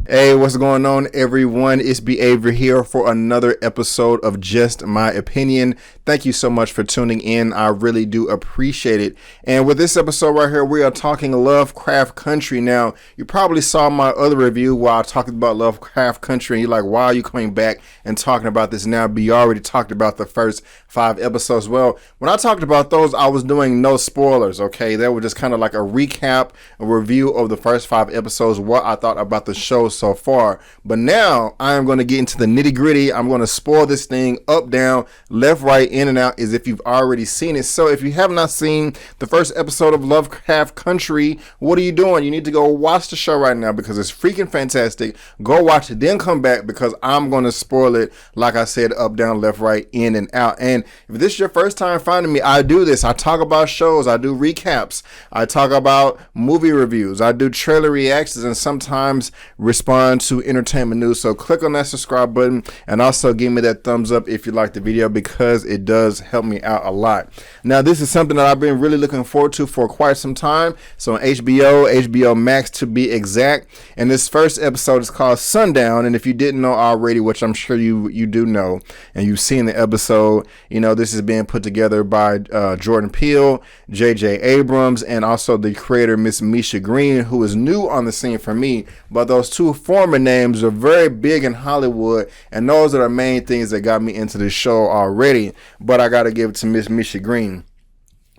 Hey, what's going on, everyone? It's Behavior here for another episode of Just My Opinion. Thank you so much for tuning in. I really do appreciate it. And with this episode right here, we are talking Lovecraft Country. Now, you probably saw my other review where I talked about Lovecraft Country, and you're like, why are you coming back and talking about this now? But you already talked about the first 5 episodes. Well, when I talked about those, I was doing no spoilers, okay? That was just kind of like a recap, a review of the first 5 episodes, what I thought about the show so far. But now I am going to get into the nitty gritty. I'm going to spoil this thing up, down, left, right, in and out as if you've already seen it. So if you have not seen the first episode of Lovecraft Country, what are you doing? You need to go watch the show right now because it's freaking fantastic. Go watch it, then come back because I'm going to spoil it. Like I said, up, down, left, right, in and out. And if this is your first time finding me, I do this. I talk about shows. I do recaps. I talk about movie reviews. I do trailer reactions and sometimes respond to entertainment news. So click on that subscribe button and also give me that thumbs up if you like the video because it does help me out a lot. Now, this is something that I've been really looking forward to for quite some time. So on HBO Max to be exact. And this first episode is called Sundown. And if you didn't know already, which I'm sure you do know, and you've seen the episode, you know, this is being put together by Jordan Peele, J.J. Abrams, and also the creator, Miss Misha Green, who is new on the scene for me. But those two former names are very big in Hollywood, and those are the main things that got me into the show already. But I got to give it to Miss Misha Green.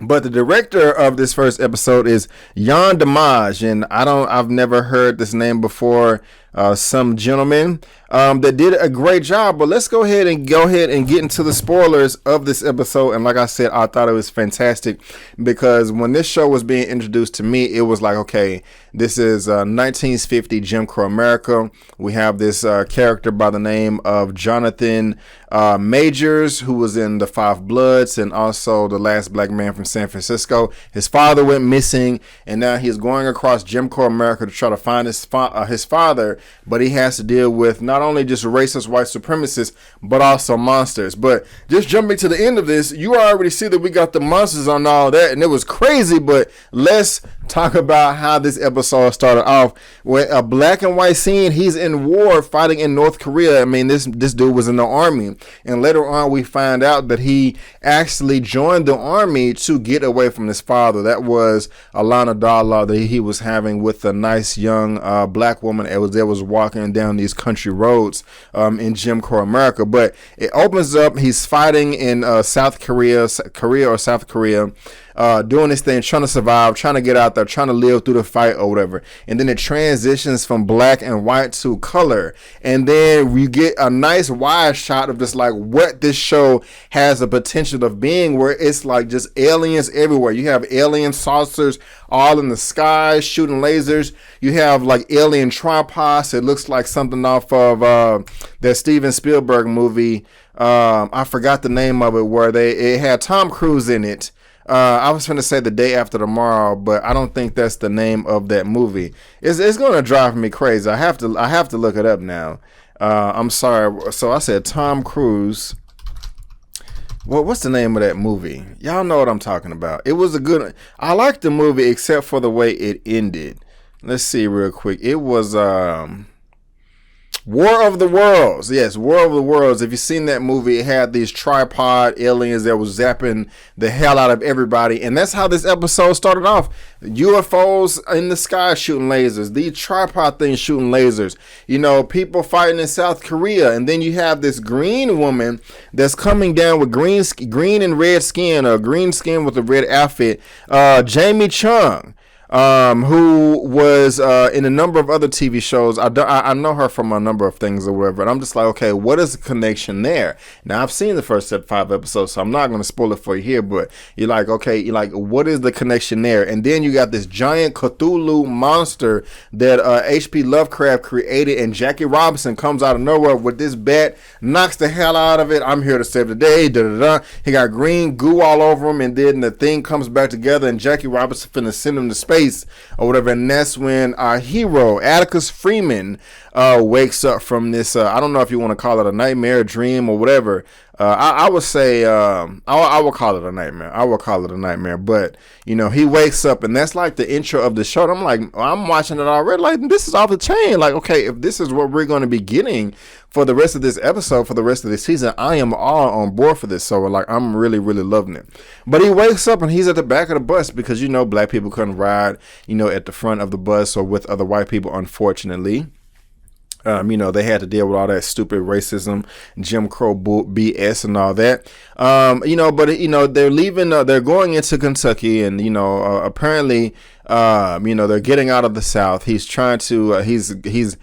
But the director of this first episode is Yann Damage, and I've never heard this name before. Some gentleman that did a great job. But let's go ahead and get into the spoilers of this episode. And like I said, I thought it was fantastic because when this show was being introduced to me, it was like, okay, this is 1950 Jim Crow America. We have this character by the name of Jonathan Majors, who was in The Five Bloods and also The Last Black Man from San Francisco. His father went missing, and now he's going across Jim Crow America to try to find his father. But he has to deal with not only just racist white supremacists, but also monsters. But just jumping to the end of this, you already see that we got the monsters on all that, and it was crazy. But let's talk about how this episode started off with a black and white scene. He's in war fighting in North Korea. I mean, this dude was in the army, and later on we find out that he actually joined the army to get away from his father. That was a line of dialogue that he was having with a nice young black woman that was walking down these country roads in Jim Crow America. But it opens up, he's fighting in South Korea, doing this thing, trying to survive, trying to get out there, trying to live through the fight or whatever. And then it transitions from black and white to color. And then we get a nice wide shot of just like what this show has the potential of being, where it's like just aliens everywhere. You have alien saucers all in the sky shooting lasers. You have like alien tripods. It looks like something off of that Steven Spielberg movie. I forgot the name of it, where it had Tom Cruise in it. I was going to say The Day After Tomorrow, but I don't think that's the name of that movie. It's going to drive me crazy. I have to look it up now. I'm sorry. So I said Tom Cruise. What's the name of that movie? Y'all know what I'm talking about. It was I liked the movie except for the way it ended. Let's see real quick. It was War of the Worlds. Yes, War of the Worlds. If you've seen that movie, it had these tripod aliens that was zapping the hell out of everybody. And that's how this episode started off. UFOs in the sky shooting lasers. These tripod things shooting lasers. You know, people fighting in South Korea. And then you have this green woman that's coming down with green and red skin, or green skin with a red outfit. Jamie Chung. Who was in a number of other TV shows. I know her from a number of things or whatever, and I'm just like, okay, what is the connection there? Now, I've seen the first 5 episodes, so I'm not going to spoil it for you here, but you're like, okay, what is the connection there? And then you got this giant Cthulhu monster that H.P. Lovecraft created, and Jackie Robinson comes out of nowhere with this bat, knocks the hell out of it. I'm here to save the day. He got green goo all over him, and then the thing comes back together, and Jackie Robinson finna send him to space or whatever. And that's when our hero Atticus Freeman wakes up from this I don't know if you want to call it a nightmare, dream, or whatever. I would say I would call it a nightmare. I would call it a nightmare. But he wakes up, and that's like the intro of the show. And I'm like, I'm watching it already. Like, this is off the chain. Like, okay, if this is what we're going to be getting for the rest of this episode, for the rest of this season, I am all on board for this. So like, I'm really, really loving it. But he wakes up and he's at the back of the bus because black people couldn't ride at the front of the bus or with other white people, unfortunately. They had to deal with all that stupid racism, Jim Crow BS and all that. But they're leaving, they're going into Kentucky, and, apparently, they're getting out of the South. He's trying to, he's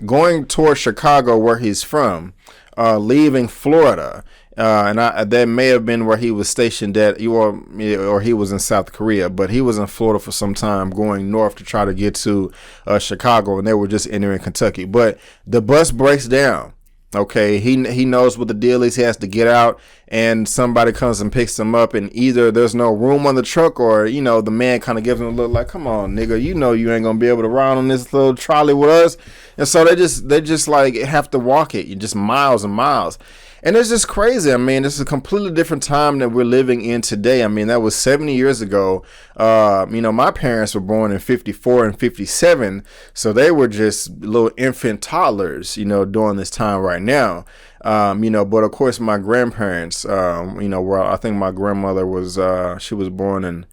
going towards Chicago, where he's from, leaving Florida. And that may have been where he was stationed at, or he was in South Korea, but he was in Florida for some time, going north to try to get to Chicago, and they were just entering Kentucky. But the bus breaks down. Okay, he knows what the deal is. He has to get out, and somebody comes and picks him up, and either there's no room on the truck, or the man kind of gives him a look like, "Come on, nigga, you ain't gonna be able to ride on this little trolley with us." And so they just like have to walk it, just miles and miles. And it's just crazy. I mean, this is a completely different time that we're living in today. I mean, that was 70 years ago. My parents were born in 54 and 57. So they were just little infant toddlers, during this time right now. But of course, my grandparents, where I think my grandmother was, she was born in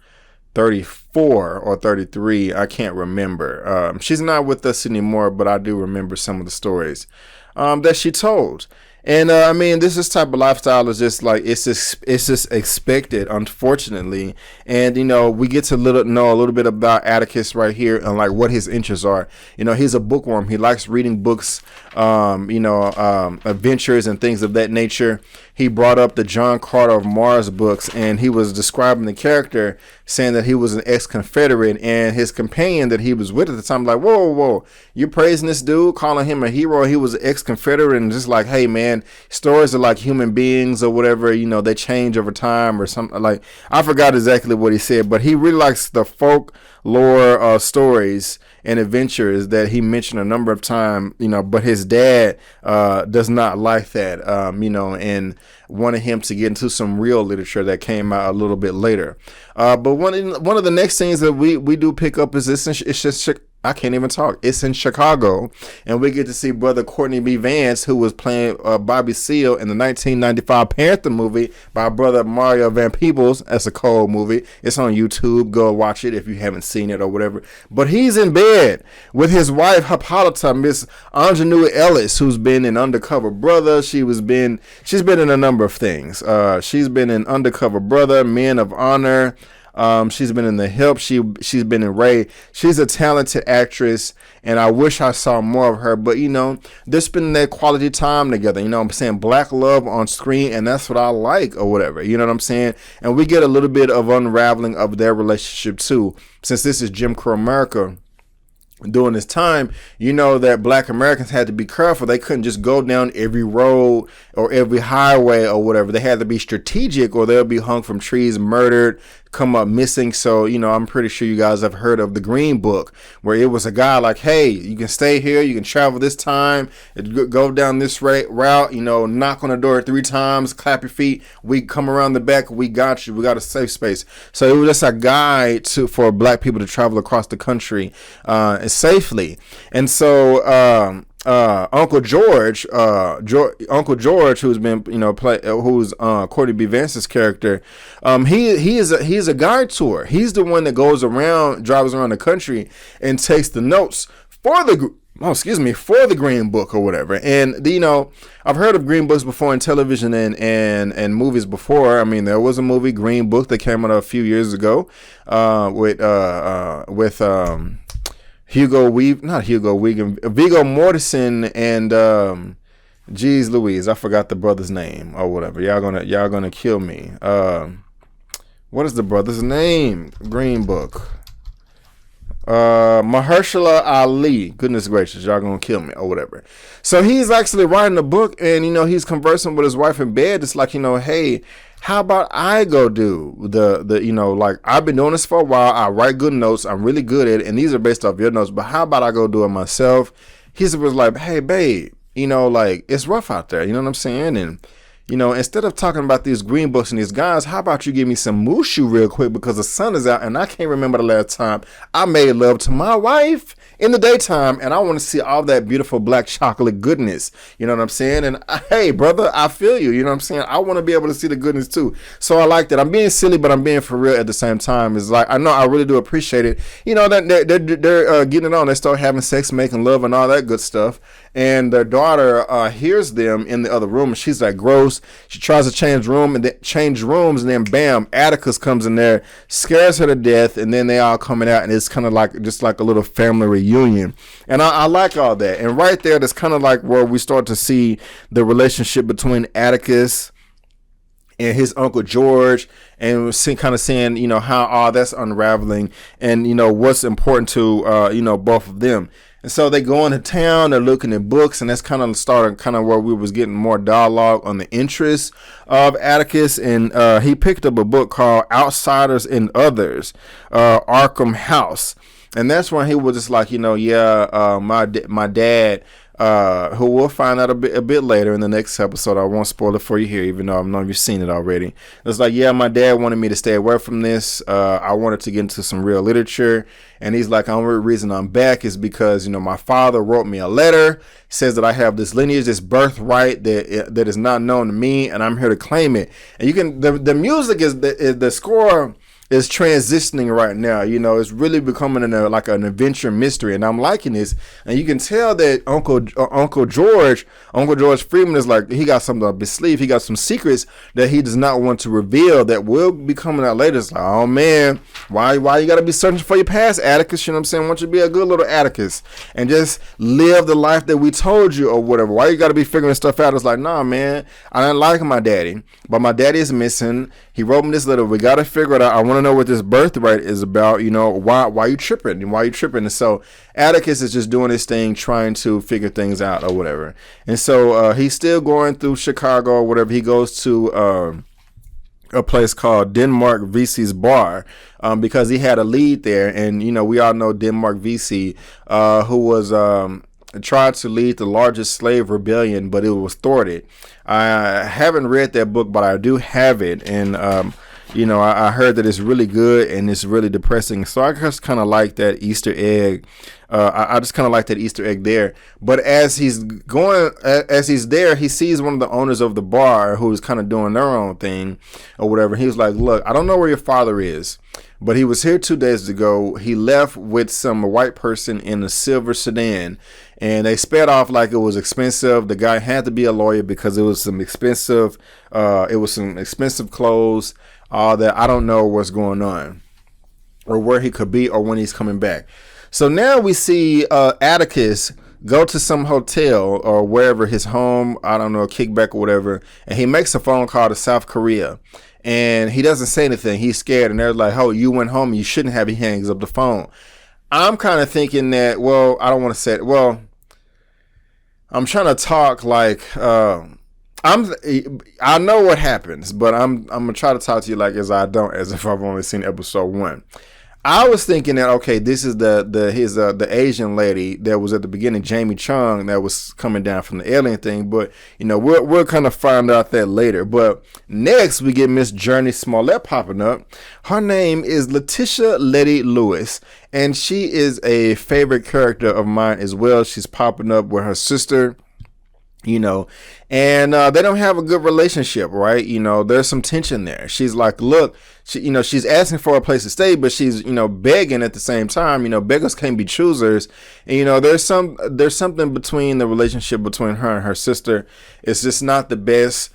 34 or 33. I can't remember. She's not with us anymore, but I do remember some of the stories that she told. And this type of lifestyle is just like it's just expected, unfortunately. And we get to know a little bit about Atticus right here and like what his interests are. He's a bookworm. He likes reading books, adventures and things of that nature. He brought up the John Carter of Mars books, and he was describing the character, saying that he was an ex-Confederate, and his companion that he was with at the time, like, whoa, you're praising this dude, calling him a hero. He was an ex-Confederate, and just like, hey man, stories are like human beings or whatever, they change over time or something. Like, I forgot exactly what he said, but he really likes the folklore stories and adventures that he mentioned a number of times, but his dad does not like that, and wanted him to get into some real literature that came out a little bit later. But one of the next things that we do pick up is it's just I can't even talk. It's in Chicago, and we get to see brother Courtney B. Vance, who was playing Bobby Seale in the 1995 Panther movie by brother Mario Van Peebles. That's a cold movie. It's on YouTube. Go watch it if you haven't seen it or whatever. But he's in bed with his wife Hippolyta, Miss Ingenue Ellis, who's been in Undercover Brother. She's been in a number of things. She's been in Undercover Brother, Men of Honor. She's been in The Help. She's been in Ray. She's a talented actress, and I wish I saw more of her. But they're spending that quality time together. I'm saying, black love on screen, and that's what I like, or whatever. You know what I'm saying? And we get a little bit of unraveling of their relationship too, since this is Jim Crow America. During this time, that black Americans had to be careful. They couldn't just go down every road or every highway or whatever. They had to be strategic, or they'll be hung from trees, murdered, come up missing. So, I'm pretty sure you guys have heard of the Green Book, where it was a guy like, hey, you can stay here, you can travel this time, go down this route, knock on the door 3 times, clap your feet, we come around the back, we got you, we got a safe space. So it was just a guide for black people to travel across the country safely. And so Uncle George, who's been, who's Courtney B. Vance's character, he's a guide tour. He's the one that drives around the country and takes the notes for the Green Book or whatever. And I've heard of Green Books before in television and movies before. I mean, there was a movie, Green Book, that came out a few years ago with Viggo Mortensen and geez Louise, I forgot the brother's name or whatever. Y'all gonna kill me. What is the brother's name? Green Book. Mahershala Ali. Goodness gracious, y'all gonna kill me or whatever. So he's actually writing a book, and he's conversing with his wife in bed. It's like, hey, how about I go do the like, I've been doing this for a while. I write good notes. I'm really good at it, and these are based off your notes. But how about I go do it myself? He was like, hey, babe, like, it's rough out there. You know what I'm saying? And instead of talking about these green books and these guys, how about you give me some mushu real quick, because the sun is out and I can't remember the last time I made love to my wife in the daytime, and I want to see all that beautiful black chocolate goodness. You know what I'm saying? And hey, brother, I feel you. You know what I'm saying? I want to be able to see the goodness too. So I like that. I'm being silly, but I'm being for real at the same time. It's like, I know I really do appreciate it. That they're getting it on. They start having sex, making love, and all that good stuff. And their daughter hears them in the other room, and she's like, gross. She tries to change rooms, and then bam, Atticus comes in there, scares her to death, and then they all coming out, and it's kind of like just like a little family reunion. And I like all that. And right there, that's kind of like where we start to see the relationship between Atticus and his Uncle George, and we're kind of seeing, how all that's unraveling, and, what's important to, both of them. And so they go into town, they're looking at books, and that's kind of started where we was getting more dialogue on the interests of Atticus. And he picked up a book called Outsiders and Others, Arkham House. And that's when he was just like, my dad, who we'll find out a bit later in the next episode. I won't spoil it for you here, even though I know you've seen it already. It's like, my dad wanted me to stay away from this. I wanted to get into some real literature. And he's like, the only reason I'm back is because, my father wrote me a letter, says that I have this lineage, this birthright that is not known to me, and I'm here to claim it. And you can, the music is the score is transitioning right now. It's really becoming like an adventure mystery, and I'm liking this. And you can tell that Uncle George Freeman is like, he got something up his sleeve. He got some secrets that he does not want to reveal that will be coming out later. It's like, oh man, why you gotta be searching for your past, Atticus? You know what I'm saying? Why don't you be a good little Atticus and just live the life that we told you or whatever? Why you gotta be figuring stuff out? It's like, nah, man, I didn't like my daddy, but my daddy is missing. He wrote me this letter. We gotta figure it out. I want to know what this birthright is about. Why you tripping? And so Atticus is just doing his thing, trying to figure things out or whatever. And so he's still going through Chicago or whatever. He goes to a place called Denmark VC's bar, because he had a lead there. And, we all know Denmark VC, who was tried to lead the largest slave rebellion, but it was thwarted. I haven't read that book, but I do have it. And, I heard that it's really good and it's really depressing. So I just kind of like that Easter egg. I just kind of like that Easter egg there. But as he's there, he sees one of the owners of the bar who's kind of doing their own thing or whatever. He was like, look, I don't know where your father is, but he was here 2 days ago. He left with some white person in a silver sedan, and they sped off like it was expensive. The guy had to be a lawyer because it was some expensive clothes. That I don't know what's going on or where he could be or when he's coming back. So now we see Atticus go to some hotel or wherever, his home, I don't know, a kickback or whatever, and he makes a phone call to South Korea. And he doesn't say anything. He's scared, and they're like, oh, you went home, you shouldn't have. He hangs up the phone. I'm kind of thinking that, well, I don't want to say it. Well, I'm trying to talk like I know what happens, but I'm gonna try to talk to you like as if I've only seen episode 1. I was thinking that, okay, this is the Asian lady that was at the beginning, Jamie Chung, that was coming down from the alien thing. But we'll kind of find out that later. But next we get Miss Journey Smollett popping up. Her name is Letitia Letty Lewis, and she is a favorite character of mine as well. She's popping up with her sister. And they don't have a good relationship, right? There's some tension there. She's like, look, she's asking for a place to stay, but she's, begging at the same time. Beggars can't be choosers. And, there's something between the relationship between her and her sister. It's just not the best.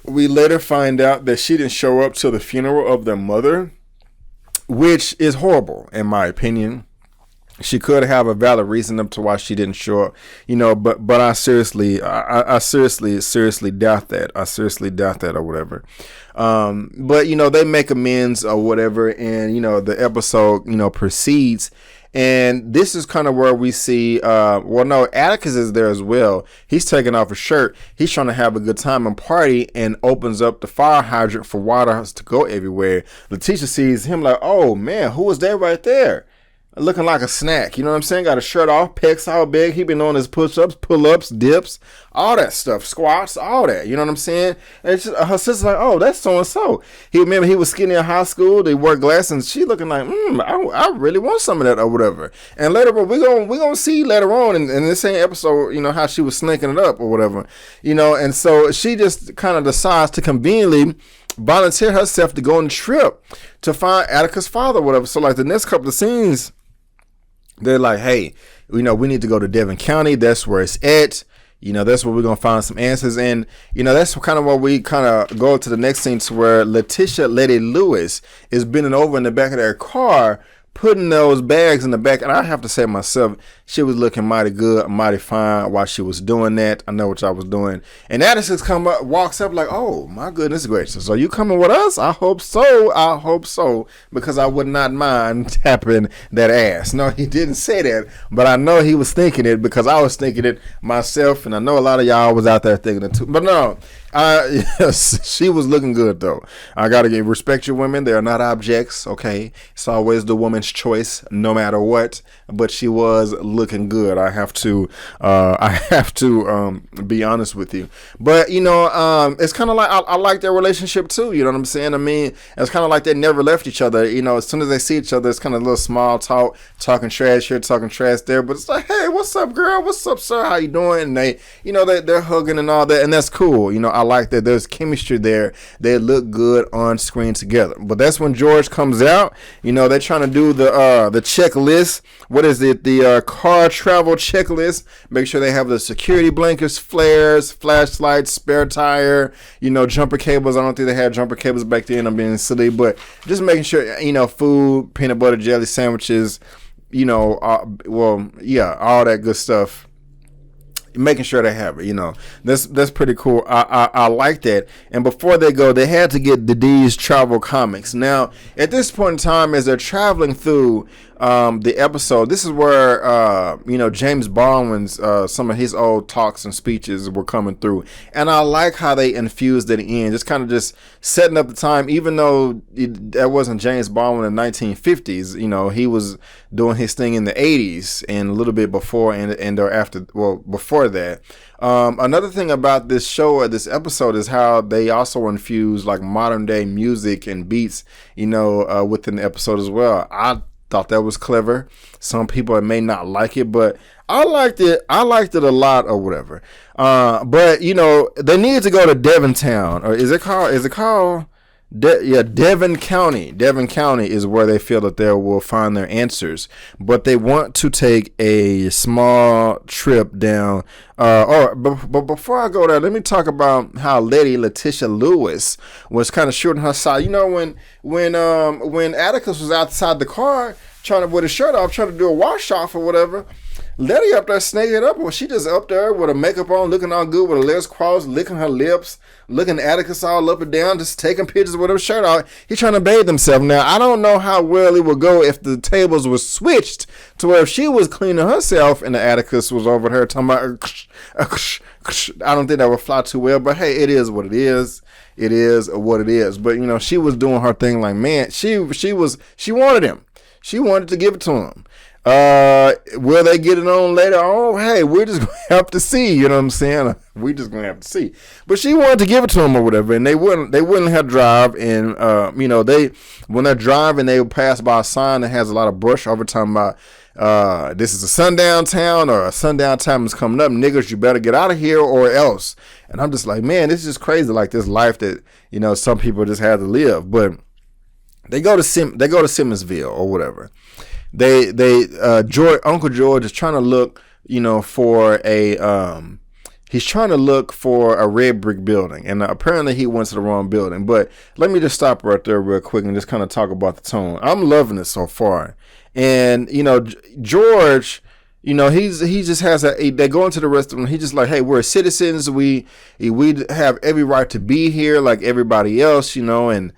We later find out that she didn't show up to the funeral of their mother, which is horrible, in my opinion. She could have a valid reason up to why she didn't show up, but I seriously doubt that. I seriously doubt that or whatever. But they make amends or whatever, and the episode proceeds, and this is kind of where we see Atticus is there as well. He's taking off his shirt. He's trying to have a good time and party, and opens up the fire hydrant for water to go everywhere. Letitia sees him like, oh man, who was that right there? looking like a snack. You know what I'm saying? Got a shirt off, pecs all big. He been doing his push-ups, pull-ups, dips, all that stuff, squats, all that. You know what I'm saying? And it's just, her sister's like, oh, that's so-and-so. He remember he was skinny in high school. They wore glasses, and she looking like, I really want some of that or whatever. And later on, we're gonna see later on in this same episode, you know, how she was slinking it up or whatever. You know, and so she just kind of decides to conveniently volunteer herself to go on a trip to find Atticus' father or whatever. So like the next couple of scenes, they're like, hey, you know, we need to go to Devon County. That's where it's at. You know, that's where we're going to find some answers. And, you know, that's kind of where we kind of go to the next scene to where Letitia Letty Lewis is bending over in the back of their car, putting those bags in the back. And I have to say myself, she was looking mighty good, mighty fine while she was doing that. I know what y'all was doing. And Atticus walks up like, oh, my goodness gracious. Are you coming with us? I hope so. I hope so. Because I would not mind tapping that ass. No, he didn't say that. But I know he was thinking it because I was thinking it myself. And I know a lot of y'all was out there thinking it too. But no, yes, she was looking good though. I got to respect your women. They are not objects. Okay. It's always the woman's choice no matter what. But she was looking good. I have to be honest with you. But you know, it's kind of like I like their relationship too. You know what I'm saying? I mean, it's kind of like they never left each other. You know, as soon as they see each other, it's kind of a little small talk, talking trash here, talking trash there. But it's like, hey, what's up, girl? What's up, sir? How you doing? And they, you know, they're hugging and all that, and that's cool. You know, I like that. There's chemistry there. They look good on screen together. But that's when George comes out. You know, they're trying to do the checklist. What is it? The car travel checklist. Make sure they have the security blankets, flares, flashlights, spare tire, you know, jumper cables. I don't think they had jumper cables back then. I'm being silly, but just making sure, you know, food, peanut butter jelly sandwiches, you know, all that good stuff. Making sure they have it, you know, that's pretty cool. I like that. And before they go, they had to get the D's travel comics. Now, at this point in time, as they're traveling through the episode, this is where you know, James Baldwin's some of his old talks and speeches were coming through, and I like how they infused it in, just kind of just setting up the time, even though that wasn't James Baldwin in the 1950s. You know, he was doing his thing in the 80s and a little bit before and or after. Well, before that. Another thing about this show or this episode is how they also infuse like modern day music and beats, you know, within the episode as well. I thought that was clever. Some people may not like it, but I liked it. I liked it a lot or whatever. But you know, they need to go to Devontown, or is it called Devon County. Devon County is where they feel that they will find their answers, but they want to take a small trip down. But before I go there, let me talk about how Letitia Lewis was kind of shooting her side. You know, when Atticus was outside the car trying to, with his shirt off, trying to do a wash off or whatever, Letty up there snaking it up. Well, she just up there with her makeup on, looking all good with her legs crossed, licking her lips, looking at Atticus all up and down, just taking pictures with her shirt off. He's trying to bathe himself. Now, I don't know how well it would go if the tables were switched to where if she was cleaning herself and the Atticus was over her talking about, I don't think that would fly too well. But hey, it is what it is. It is what it is. But you know, she was doing her thing like, man, she wanted him. She wanted to give it to him. Will they get it on later on? Hey, we're just gonna have to see. You know what I'm saying? We're just gonna have to see. But she wanted to give it to him or whatever, and they wouldn't let her drive. And you know, when they're driving, they would pass by a sign that has a lot of brush over talking about this is a sundown town, or a sundown time is coming up. Niggas, you better get out of here or else. And I'm just like, man, this is just crazy. Like this life that, you know, some people just had to live. But they go to Simmonsville or whatever. Uncle George is trying to look, you know, for he's trying to look for a red brick building, and apparently he went to the wrong building. But let me just stop right there real quick and just kind of talk about the tone. I'm loving it so far. And, you know, George, you know, he just has they go into the restaurant. He just like, hey, we're citizens. We have every right to be here like everybody else, you know, and,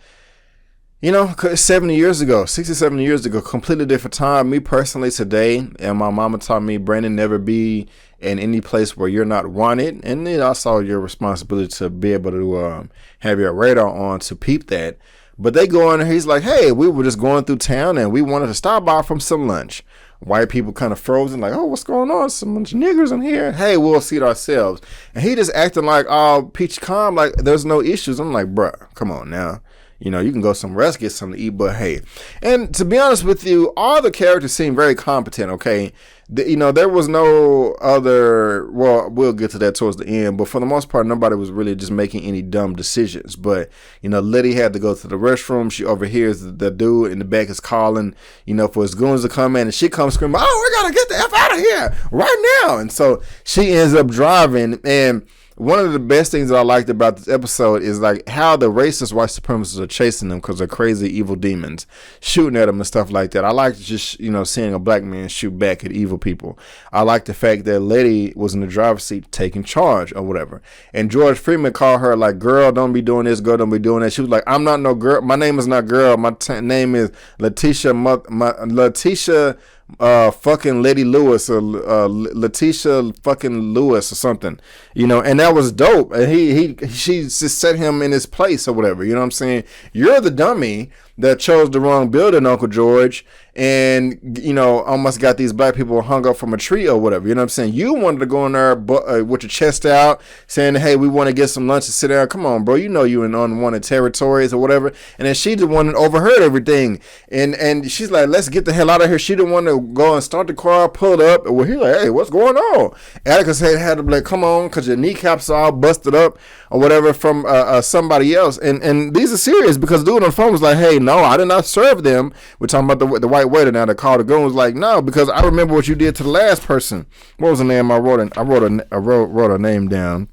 you know, 70 years ago, 67 years ago, completely different time. Me personally today, and my mama taught me, Brandon, never be in any place where you're not wanted. And then also your responsibility to be able to have your radar on to peep that. But they go in there, he's like, hey, we were just going through town and we wanted to stop by from some lunch. White people kind of frozen, like, oh, what's going on? Some bunch of niggers in here. Hey, we'll see it ourselves. And he just acting like, oh, peach calm, like there's no issues. I'm like, bruh, come on now. You know, you can go somewhere else, get something to eat, but hey. And to be honest with you, all the characters seem very competent, okay? There was no other, well, we'll get to that towards the end, but for the most part, nobody was really just making any dumb decisions. But, Letty had to go to the restroom. She overhears the dude in the back is calling, for his goons to come in, and she comes screaming, oh, we gotta get the F out of here right now. And so she ends up driving, and one of the best things that I liked about this episode is like how the racist white supremacists are chasing them because they're crazy evil demons shooting at them and stuff like that. I like just, seeing a black man shoot back at evil people. I like the fact that Letty was in the driver's seat taking charge or whatever. And George Freeman called her like, girl, don't be doing this. Girl, don't be doing that. She was like, I'm not no girl. My name is not girl. My name is Letitia. Letitia fucking Lady Lewis or Letitia fucking Lewis or something, and that was dope. And she just set him in his place or whatever. You know what I'm saying? You're the dummy that chose the wrong building, Uncle George, and almost got these black people hung up from a tree or whatever. You know what I'm saying? You wanted to go in there with your chest out, saying, "Hey, we want to get some lunch and sit down." Come on, bro. You in unwanted territories or whatever. And then she the one that overheard everything, and she's like, "Let's get the hell out of here." She didn't want to go and start the car, pull it up. Well, he's like, "Hey, what's going on?" Atticus had to be like, "Come on," because your kneecaps are all busted up or whatever from somebody else. And these are serious because the dude on the phone was like, "Hey, no, I did not serve them." We're talking about the white waiter now that called the gun. Was like, "No, because I remember what you did to the last person." What was the name? I wrote a name down.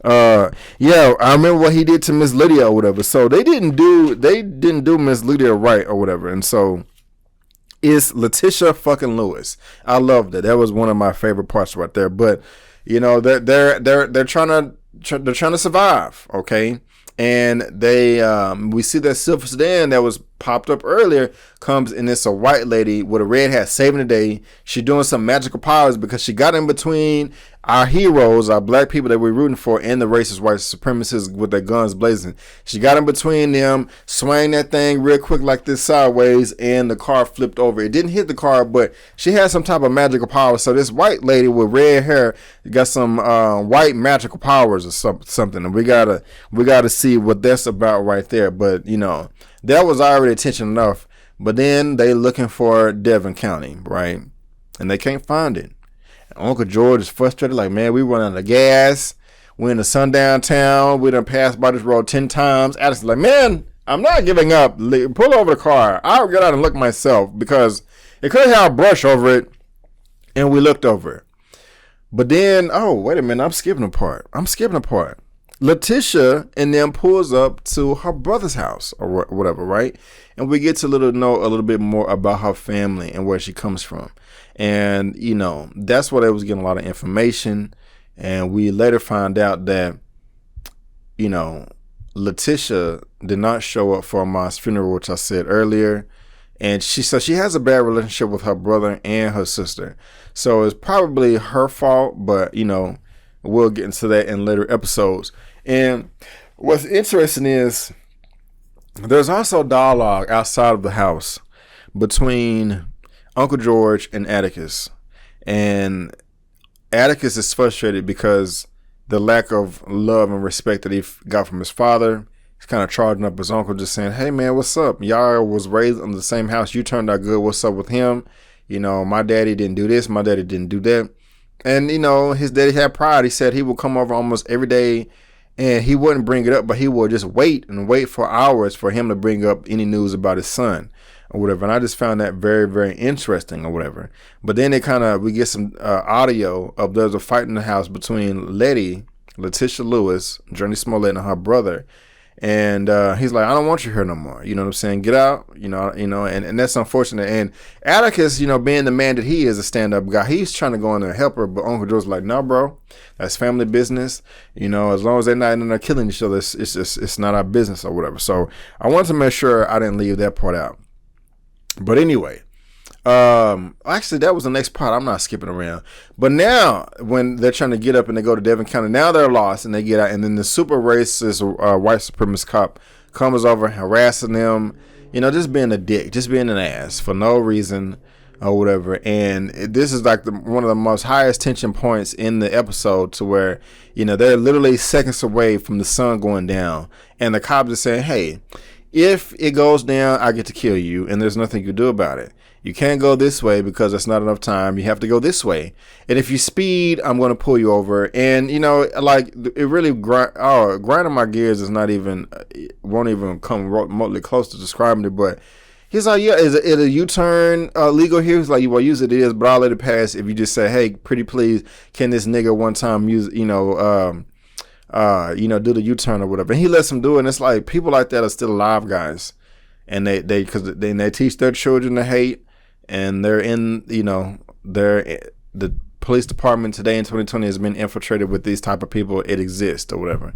Yeah, I remember what he did to Miss Lydia or whatever. So they didn't do Miss Lydia right or whatever. And so it's Letitia fucking Lewis. I loved it. That was one of my favorite parts right there. But they're trying to survive, okay? And we see that Silver Sedan that was popped up earlier comes, and it's a white lady with a red hat saving the day. She's doing some magical powers because she got in between our heroes, our black people that we're rooting for, and the racist white supremacists with their guns blazing. She got in between them, swang that thing real quick like this sideways, and the car flipped over. It didn't hit the car, but she had some type of magical power. So this white lady with red hair got some white magical powers or something, and we gotta see what that's about right there. But that was already attention enough. But then they looking for Devon County, right? And they can't find it. And Uncle George is frustrated, like, man, we run out of gas. We're in the Sundown town. We done passed by this road 10 times. Addison's like, man, I'm not giving up. Pull over the car. I'll get out and look myself because it could have a brush over it. And we looked over it. But then, oh, wait a minute. I'm skipping a part. Letitia and them pulls up to her brother's house or whatever, right? And we get to know a little bit more about her family and where she comes from. And, that's where they was getting a lot of information. And we later find out that, Letitia did not show up for Ahmad's funeral, which I said earlier. And she has a bad relationship with her brother and her sister. So it's probably her fault, but, we'll get into that in later episodes. And what's interesting is there's also dialogue outside of the house between Uncle George and Atticus. And Atticus is frustrated because the lack of love and respect that he got from his father. He's kind of charging up his uncle, just saying, hey, man, what's up? Y'all was raised in the same house. You turned out good. What's up with him? My daddy didn't do this. My daddy didn't do that. And, his daddy had pride. He said he would come over almost every day and he wouldn't bring it up, but he would just wait for hours for him to bring up any news about his son or whatever. And I just found that very, very interesting or whatever. But then we get some audio of there's a fight in the house between Letitia Lewis, Journey Smollett, and her brother. And he's like, I don't want you here no more. You know what I'm saying? Get out. And that's unfortunate. And Atticus, being the man that he is, a stand-up guy, he's trying to go in there and help her. But Uncle Joe's like, no, bro, that's family business. As long as they're not in there killing each other, it's not our business or whatever. So I wanted to make sure I didn't leave that part out. But anyway, actually that was the next part. I'm not skipping around. But now when they're trying to get up and they go to Devon County, now they're lost and they get out, and then the super racist white supremacist cop comes over harassing them, just being a dick, just being an ass for no reason or whatever. And this is like one of the most highest tension points in the episode, to where, they're literally seconds away from the sun going down, and the cops are saying, hey, if it goes down, I get to kill you, and there's nothing you can do about it. You can't go this way because that's not enough time. You have to go this way. And if you speed, I'm going to pull you over. And, like, it really grinding my gears is not even, won't even come remotely close to describing it. But he's like, yeah, is it a U-turn legal here? He's like, well, usually it is, but I'll let it pass if you just say, hey, pretty please, can this nigga one time use, do the U-turn or whatever. And he lets him do it. And it's like, people like that are still alive, guys. And they teach their children to hate. And they're in, the police department today in 2020 has been infiltrated with these type of people. It exists or whatever.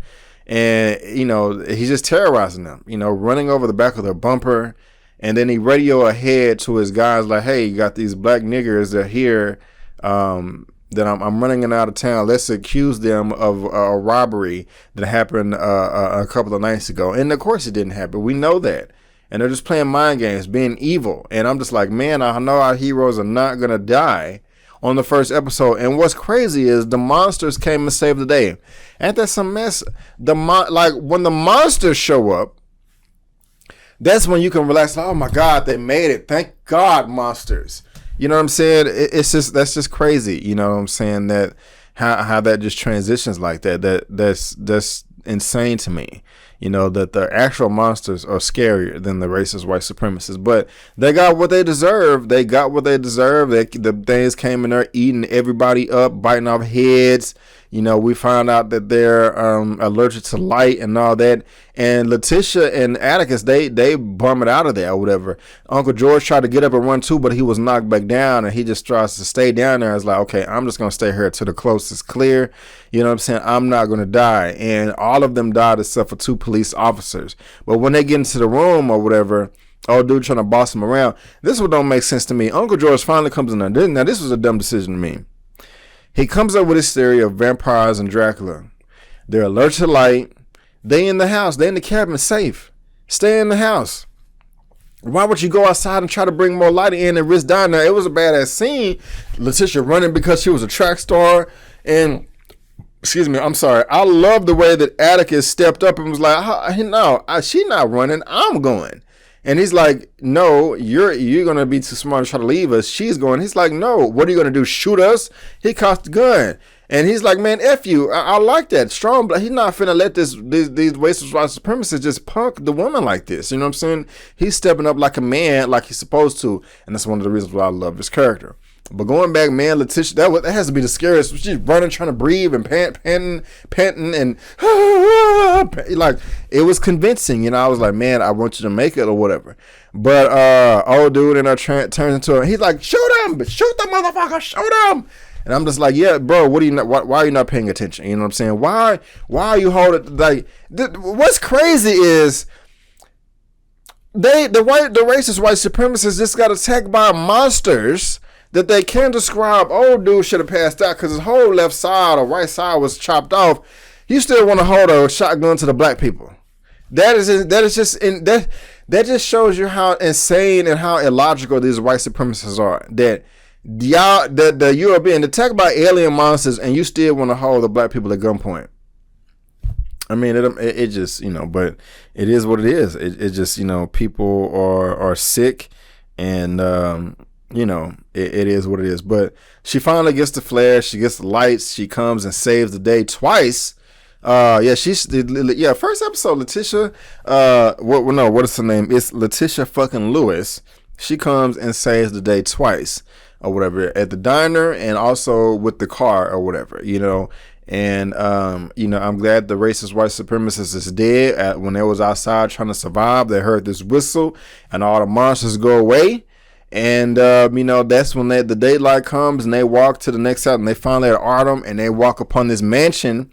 And, he's just terrorizing them, running over the back of their bumper. And then he radio ahead to his guys like, hey, you got these black niggers that are here, that I'm running out of town. Let's accuse them of a robbery that happened a couple of nights ago. And of course it didn't happen. We know that. And they're just playing mind games, being evil. And I'm just like, man, I know our heroes are not going to die on the first episode. And what's crazy is the monsters came and saved the day. Ain't that some mess? Like, when the monsters show up, that's when you can relax. Oh, my God, they made it. Thank God, monsters. You know what I'm saying? That's just crazy. You know what I'm saying? That how that just transitions like that. That's insane to me. That the actual monsters are scarier than the racist white supremacists. But they got what they deserve. The things came in there eating everybody up, biting off heads. We found out that they're allergic to light and all that. And Letitia and Atticus, they bum it out of there or whatever. Uncle George tried to get up and run too, but he was knocked back down, and he just tries to stay down there. It's like, okay, I'm just going to stay here till the coast is clear. You know what I'm saying? I'm not going to die. And all of them died except for 2 police officers. But when they get into the room or whatever, old dude trying to boss him around, this is what don't make sense to me. Uncle George finally comes in there. Now, this was a dumb decision to me. He comes up with his theory of vampires and Dracula. They're allergic to light. They in the house. They in the cabin, safe. Stay in the house. Why would you go outside and try to bring more light in and risk dying? Now, it was a badass scene. Letitia running because she was a track star. And, excuse me, I'm sorry. I love the way that Atticus stepped up and was like, no, she's not running. I'm going. And he's like, no, you're going to be too smart to try to leave us. She's going. He's like, no, what are you going to do? Shoot us? He cocked the gun. And he's like, man, F you. I like that. Strong, but he's not finna let these racist white supremacists just punk the woman like this. You know what I'm saying? He's stepping up like a man, like he's supposed to. And that's one of the reasons why I love this character. But going back, man, Letitia, that has to be the scariest. She's running, trying to breathe and panting, and like, it was convincing. I was like, man, I want you to make it or whatever. But old dude in there turns into him. He's like, shoot him, shoot the motherfucker, shoot him. And I'm just like, yeah, bro, why are you not paying attention? You know what I'm saying? Why are you holding, like, what's crazy is the racist white supremacists just got attacked by monsters that they can't describe. Old dude should have passed out because his whole left side or right side was chopped off. You still want to hold a shotgun to the black people. That just shows you how insane and how illogical these white supremacists are. That the European attacked by alien monsters, and you still want to hold the black people at gunpoint. I mean, it just, but it is what it is. It just, people are sick, and it is what it is. But she finally gets the flare. She gets the lights. She comes and saves the day twice. First episode, Letitia. What is her name? It's Letitia fucking Lewis. She comes and saves the day twice, or whatever, at the diner and also with the car or whatever, And I'm glad the racist white supremacist is dead. When they was outside trying to survive, they heard this whistle, and all the monsters go away. And that's when the daylight comes, and they walk to the next house, and they finally at Artem, and they walk upon this mansion.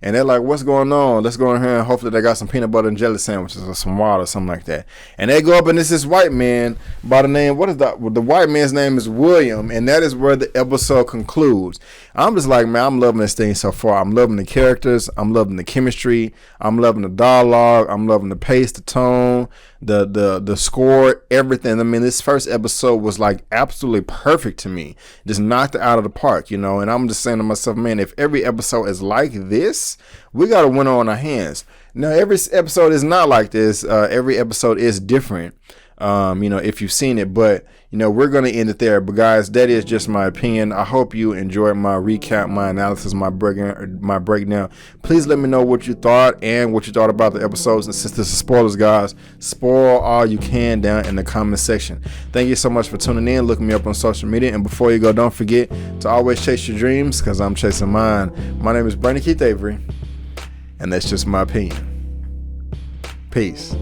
and they're like, what's going on? Let's go in here and hopefully they got some peanut butter and jelly sandwiches or some water or something like that. And they go up and it's this white man by the name, the white man's name is William, and that is where the episode concludes. I'm just like, man, I'm loving this thing so far. I'm loving the characters. I'm loving the chemistry. I'm loving the dialogue. I'm loving the pace, the tone, the score, everything. I mean, this first episode was like absolutely perfect to me. Just knocked it out of the park, you know. And I'm just saying to myself, man, if every episode is like this, we got a winner on our hands. Now, every episode is not like this. Every episode is different. You know, if you've seen it, but you know, we're going to end it there. But guys, that is just my opinion. I hope you enjoyed my recap, my analysis, my breakdown. Please let me know what you thought and what you thought about the episodes. And since this is spoilers, guys, spoil all you can down in the comment section. Thank you so much for tuning in. Look me up on social media. And before you go, don't forget to always chase your dreams, because I'm chasing mine. My name is Brandon Keith Avery, and that's just my opinion. Peace.